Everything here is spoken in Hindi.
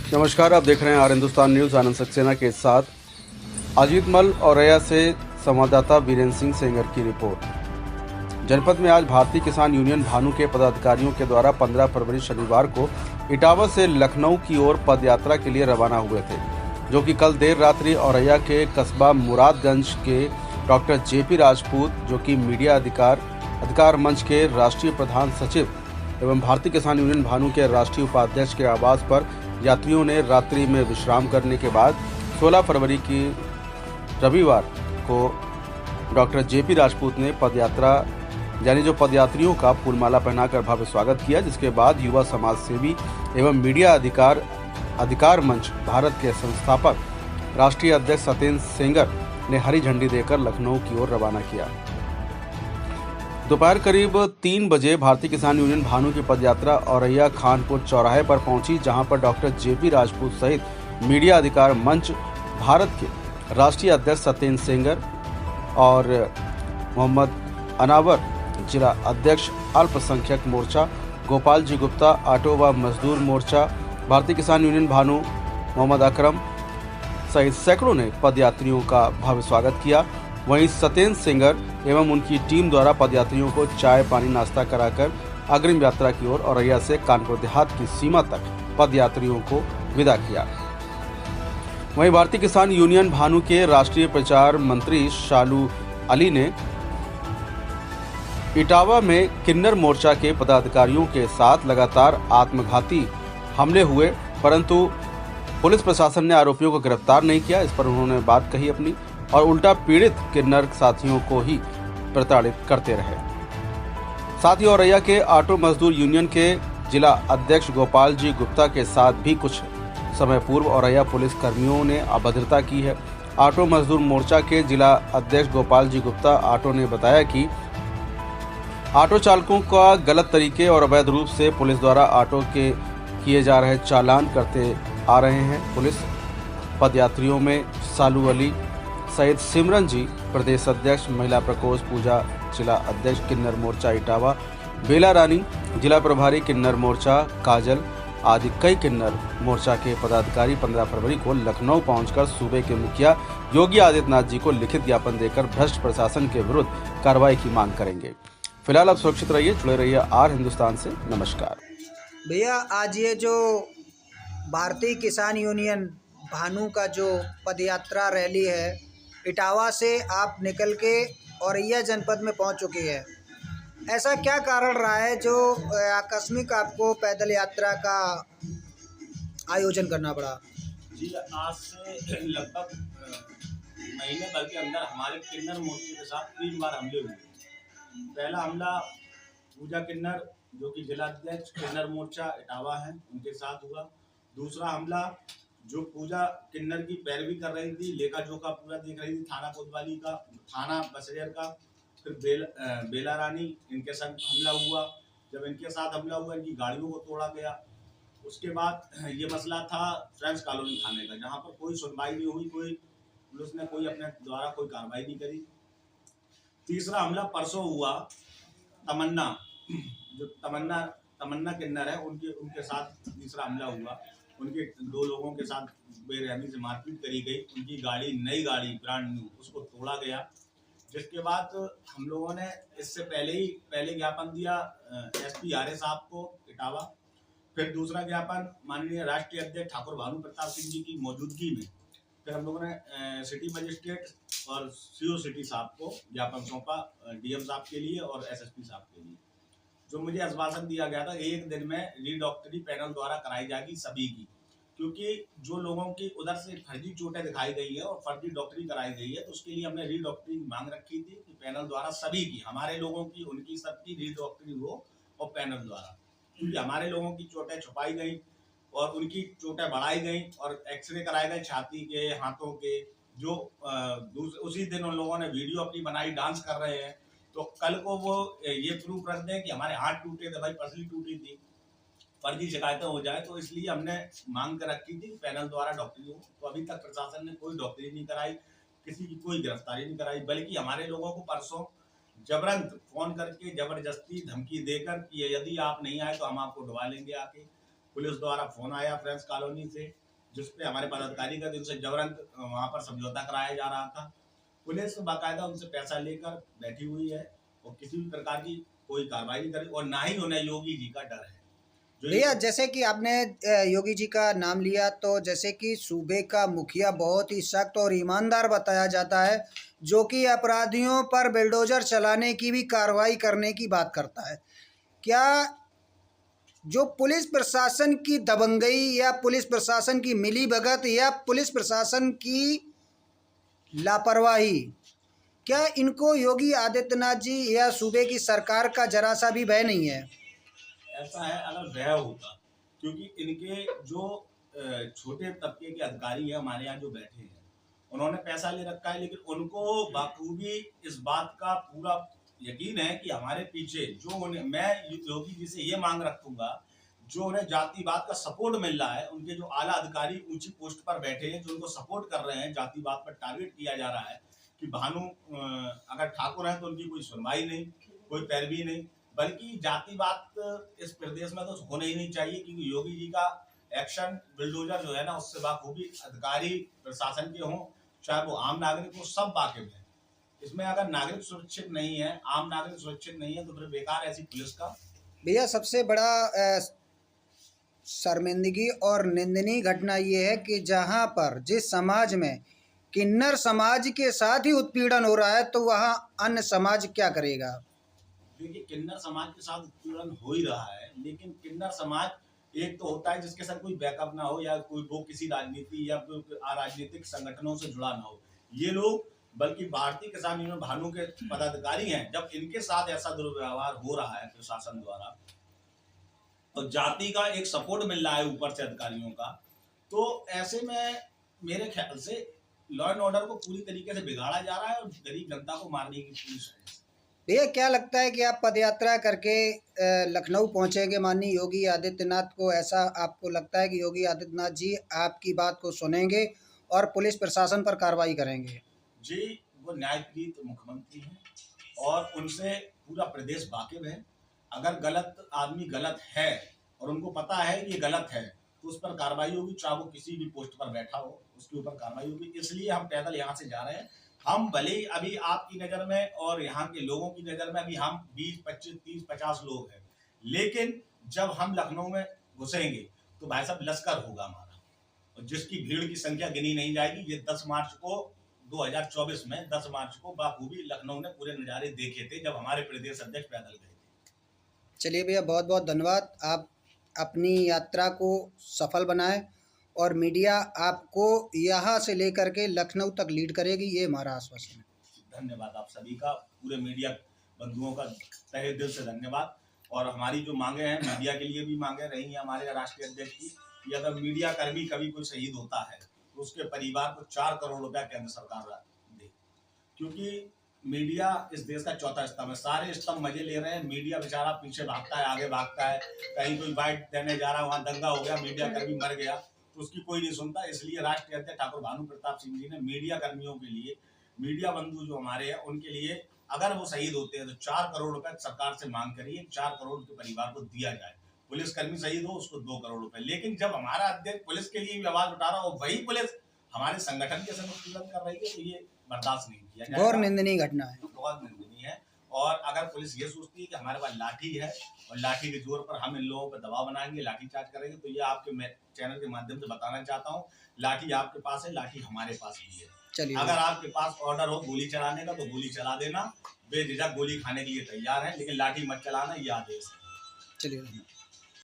नमस्कार, आप देख रहे हैं आर हिंदुस्तान न्यूज। आनंद सक्सेना के साथ अजीत मल औरैया से संवाददाता वीरेंद्र सिंह सेंगर की रिपोर्ट। जनपद में आज भारतीय किसान यूनियन भानु के पदाधिकारियों के द्वारा 15 फरवरी शनिवार को इटावा से लखनऊ की ओर पदयात्रा के लिए रवाना हुए थे, जो कि कल देर रात्रि औरैया के कस्बा मुरादगंज के डॉक्टर जेपी राजपूत, जो कि मीडिया अधिकार मंच के राष्ट्रीय प्रधान सचिव एवं भारतीय किसान यूनियन भानु के राष्ट्रीय उपाध्यक्ष के आवास पर यात्रियों ने रात्रि में विश्राम करने के बाद 16 फरवरी की रविवार को डॉक्टर जेपी राजपूत ने पदयात्रियों का फूलमाला पहनाकर भव्य स्वागत किया, जिसके बाद युवा समाज सेवी एवं मीडिया अधिकार मंच भारत के संस्थापक राष्ट्रीय अध्यक्ष सत्येंद्र सेंगर ने हरी झंडी देकर लखनऊ की ओर रवाना किया। दोपहर करीब 3 बजे भारतीय किसान यूनियन भानु की पदयात्रा औरैया खानपुर चौराहे पर पहुंची, जहां पर डॉक्टर जेपी राजपूत सहित मीडिया अधिकार मंच भारत के राष्ट्रीय अध्यक्ष सत्येंद्र सेंगर और मोहम्मद अनावर, जिला अध्यक्ष अल्पसंख्यक मोर्चा गोपाल जी गुप्ता, ऑटो व मजदूर मोर्चा भारतीय किसान यूनियन भानु मोहम्मद अकरम सहित सैकड़ों ने पदयात्रियों का भव्य स्वागत किया। वहीं सत्येंद्र सेंगर एवं उनकी टीम द्वारा पदयात्रियों को चाय पानी नाश्ता कराकर अग्रिम यात्रा की ओर औरैया से कानपुर देहात की सीमा तक पदयात्रियों को विदा किया। वहीं भारतीय किसान यूनियन भानु के राष्ट्रीय प्रचार मंत्री शालू अली ने इटावा में किन्नर मोर्चा के पदाधिकारियों के साथ लगातार आत्मघाती हमले हुए, परंतु पुलिस प्रशासन ने आरोपियों को गिरफ्तार नहीं किया। इस पर उन्होंने बात कही अपनी, और उल्टा पीड़ित किन्नर साथियों को ही प्रताड़ित करते रहे। साथ ही औरैया के ऑटो मजदूर यूनियन के जिला अध्यक्ष गोपाल जी गुप्ता के साथ भी कुछ समय पूर्व औरैया पुलिस कर्मियों ने अभद्रता की है। ऑटो मजदूर मोर्चा के जिला अध्यक्ष गोपाल जी गुप्ता ऑटो ने बताया कि ऑटो चालकों का गलत तरीके और अवैध रूप से पुलिस द्वारा ऑटो के किए जा रहे चालान करते आ रहे हैं। पुलिस पदयात्रियों में सालू अली सहित सिमरन जी प्रदेश अध्यक्ष, महिला प्रकोष्ठ पूजा जिला अध्यक्ष किन्नर मोर्चा इटावा, बेला रानी जिला प्रभारी किन्नर मोर्चा काजल आदि कई किन्नर मोर्चा के पदाधिकारी 15 फरवरी को लखनऊ पहुंचकर सूबे के मुखिया योगी आदित्यनाथ जी को लिखित ज्ञापन देकर भ्रष्ट प्रशासन के विरुद्ध कार्रवाई की मांग करेंगे। फिलहाल आप सुरक्षित रहिए, जुड़े रहिए आर हिंदुस्तान से। नमस्कार भैया, आज ये जो भारतीय किसान यूनियन भानु का जो पदयात्रा रैली है, इटावा से आप निकल के औरैया जनपद में पहुंच चुकी है। ऐसा क्या कारण रहा है जो आकस्मिक आपको पैदल यात्रा का आयोजन करना पड़ा? जी, आज से लगभग महीने भर के अंदर हमारे किन्नर मोर्चे के साथ 3 बार हमले हुए। पहला हमला पूजा किन्नर, जो कि जिला अध्यक्ष किन्नर मोर्चा इटावा है, उनके साथ हुआ। दूसरा हमला जो पूजा किन्नर की पैरवी कर रही थी, लेखा जोखा पूरा देख रही थी, थाना कोतवाली का, थाना बसरेर का, फिर बेला रानी, इनके संग हमला हुआ। जब इनके साथ हमला हुआ, इनकी गाड़ियों को तोड़ा गया। उसके बाद ये मसला था फ्रेंच कॉलोनी थाने का, जहाँ पर कोई सुनवाई नहीं हुई, पुलिस ने कोई अपने द्वारा कोई कार्रवाई नहीं करी। तीसरा हमला परसों हुआ तमन्ना, जो तमन्ना किन्नर है, उनके साथ तीसरा हमला हुआ। उनके 2 लोगों के साथ बेरहमी से मारपीट करी गई। उनकी गाड़ी, नई गाड़ी ब्रांड न्यू, उसको तोड़ा गया। जिसके बाद हम लोगों ने इससे पहले ज्ञापन दिया एसपी आर्य साहब को इटावा। फिर दूसरा ज्ञापन माननीय राष्ट्रीय अध्यक्ष ठाकुर भानु प्रताप सिंह जी की मौजूदगी में फिर हम लोगों ने सिटी मजिस्ट्रेट और सीओ सिटी साहब को ज्ञापन सौंपा, डीएम साहब के लिए और एसएसपी साहब के लिए। जो मुझे आश्वासन दिया गया था 1 दिन में रीडॉक्टरी पैनल द्वारा कराई जाएगी सभी की, क्योंकि जो लोगों की उधर से फर्जी चोटें दिखाई गई है और फर्जी डॉक्टरी कराई गई है, तो उसके लिए हमने रीडॉक्टरी की मांग रखी थी कि पैनल द्वारा सभी की, हमारे लोगों की, उनकी, सबकी रीडॉक्टरी हो और पैनल द्वारा, क्योंकि हमारे लोगों की चोटें छुपाई गई और उनकी चोटें बढ़ाई गई और एक्सरे कराए गए छाती के, हाथों के। जो उसी दिन उन लोगों ने वीडियो अपनी बनाई, डांस कर रहे हैं, तो कल को वो ये प्रूफ रख दें कि हमारे हाथ टूटे थे, भाई पसली टूटी थी, फर्जी शिकायतें हो जाए। तो इसलिए हमने मांग कर रखी थी पैनल द्वारा डॉक्टरी हो। तो अभी तक प्रशासन ने कोई डॉक्टरी नहीं कराई, किसी की कोई गिरफ्तारी नहीं कराई, बल्कि हमारे लोगों को परसों जबरन फोन करके जबरदस्ती धमकी देकर कि यदि आप नहीं आए तो हम आपको डुबा लेंगे आके। पुलिस द्वारा फोन आया फ्रेंड्स कॉलोनी से, जिसपे हमारे पदाधिकारी का उनसे जबरन वहाँ पर समझौता कराया जा रहा था। पुलिस बाकायदा उनसे पैसा लेकर बैठी हुई है और किसी भी प्रकार की कोई कार्रवाई नहीं करी, और ना ही उन्हें योगी जी का डर है। भैया जैसे कि आपने योगी जी का नाम लिया, तो जैसे कि सूबे का मुखिया बहुत ही सख्त और ईमानदार बताया जाता है, जो कि अपराधियों पर बुलडोजर चलाने की भी कार्रवाई करने की बात करता है। क्या जो पुलिस प्रशासन की दबंगई या पुलिस प्रशासन की मिलीभगत या पुलिस प्रशासन की लापरवाही, क्या इनको योगी आदित्यनाथ जी या सूबे की सरकार का जरा सा भी भय नहीं है? ऐसा है, अगर भय होता, क्योंकि इनके जो छोटे तबके के अधिकारी हैं हमारे यहाँ जो बैठे हैं, उन्होंने पैसा ले रखा है, लेकिन उनको बाखूबी इस बात का पूरा यकीन है कि हमारे पीछे जो उन्हें, मैं योगी जी से ये मांग रखूंगा, जो उन्हें जातिवाद का सपोर्ट मिल रहा है, उनके जो आला अधिकारी ऊंची पोस्ट पर बैठे हैं जो उनको सपोर्ट कर रहे हैं, जातिवाद पर टारगेट किया जा रहा है कि भानु अगर ठाकुर हैं तो उनकी कोई सुनवाई नहीं, कोई पैरवी नहीं, बल्कि जातिवाद इस प्रदेश में तो होना ही नहीं चाहिए, क्योंकि योगी जी का एक्शन बुलडोजर जो है ना, उससे बाखूबी अधिकारी प्रशासन के हों चाहे वो आम नागरिक हो, सब वाकिफ है। इसमें अगर नागरिक सुरक्षित नहीं है, आम नागरिक सुरक्षित नहीं है, तो फिर बेकार ऐसी पुलिस का। भैया सबसे बड़ा शर्मिंदगी और निंदनीय घटना ये है कि जहाँ पर जिस समाज में किन्नर समाज के साथ ही उत्पीड़न हो रहा है, तो वहाँ अन्य समाज क्या करेगा? देखिए, किन्नर समाज के साथ उत्पीड़न हो ही रहा है, लेकिन किन्नर समाज एक तो होता है जिसके साथ कोई बैकअप ना हो, या कोई वो किसी राजनीति या कोई राजनीतिक संगठनों से जुड़ा ना हो। ये लोग बल्कि भारतीय किसान यूनियन भानु के पदाधिकारी हैं, जब इनके साथ ऐसा दुर्व्यवहार हो रहा है प्रशासन द्वारा, तो जाति का एक सपोर्ट मिल रहा है ऊपर से अधिकारियों का, तो ऐसे में मेरे ख्याल से लॉ एंड ऑर्डर को पूरी तरीके से बिगाड़ा जा रहा है और गरीब जनता को मारने की कोशिश है। भैया क्या लगता है कि आप पदयात्रा करके लखनऊ पहुंचेंगे माननीय योगी आदित्यनाथ को, ऐसा आपको लगता है कि योगी आदित्यनाथ जी आपकी बात को सुनेंगे और पुलिस प्रशासन पर कार्रवाई करेंगे? जी, वो न्यायप्रीत मुख्यमंत्री हैं और उनसे पूरा प्रदेश वाकिफ है। अगर गलत आदमी गलत है और उनको पता है कि ये गलत है, तो उस पर कार्रवाई होगी, चाहे वो किसी भी पोस्ट पर बैठा हो, उसके ऊपर कार्रवाई होगी। इसलिए हम पैदल यहाँ से जा रहे हैं। हम भले ही अभी आपकी नज़र में और यहाँ के लोगों की नज़र में अभी हम 20, 25, 30, 50 लोग हैं, लेकिन जब हम लखनऊ में घुसेंगे तो भाई साहब लश्कर होगा हमारा, और जिसकी भीड़ की संख्या गिनी नहीं जाएगी। ये 10 मार्च को 2024 में 10 मार्च को बाखूबी लखनऊ ने पूरे नज़ारे देखे थे, जब हमारे प्रदेश अध्यक्ष पैदल गए थे। चलिए भैया, बहुत बहुत धन्यवाद। आप अपनी यात्रा को सफल बनाएं और मीडिया आपको यहाँ से लेकर के लखनऊ तक लीड करेगी, ये हमारा आश्वासन है। धन्यवाद आप सभी का, पूरे मीडिया बंधुओं का तहे दिल से धन्यवाद। और हमारी जो मांगे हैं, मीडिया के लिए भी मांगे रही हैं हमारे राष्ट्रीय अध्यक्ष की, कि अगर मीडिया कर्मी कभी कोई शहीद होता है तो उसके परिवार को 4 करोड़ रुपया केंद्र सरकार दे, क्योंकि मीडिया इस देश का चौथा स्तंभ है। सारे स्तंभ मजे ले रहे हैं, मीडिया बेचारा पीछे भागता है, आगे भागता है। कहीं कोई बाइट देने जा रहा है, वहाँ दंगा हो गया, मीडिया कर्मी मर गया, तो उसकी कोई नहीं सुनता। इसलिए राष्ट्रीय अध्यक्ष ठाकुर भानु प्रताप सिंह जी ने मीडिया कर्मियों के लिए, मीडिया बंधु जो हमारे हैं उनके लिए, अगर वो शहीद होते हैं तो 4 करोड़ रुपए सरकार से मांग करिए, 4 करोड़ के परिवार को दिया जाए। पुलिसकर्मी शहीद हो उसको 2 करोड़ रुपए। लेकिन जब हमारा अध्यक्ष पुलिस के लिए भी आवाज उठा रहा हो, वही पुलिस हमारे संगठन के संग उत्पीड़न कर रही है, तो ये बर्दाश्त नहीं किया जाएगा। और निंदनीय घटना है, बहुत निंदनीय है। और अगर पुलिस ये सोचती है कि हमारे पास लाठी है और लाठी के जोर पर हम इन लोगों पर दबाव बनाएंगे, लाठी चार्ज करेंगे, तो ये आपके मैं चैनल के माध्यम से बताना चाहता हूँ, लाठी आपके पास है, लाठी हमारे पास भी है। चलिए अगर आपके पास ऑर्डर हो गोली चलाने का तो गोली चला देना, बेझिझक गोली खाने के लिए तैयार है, लेकिन लाठी मत चलाना, ये आदेश है। चलिए।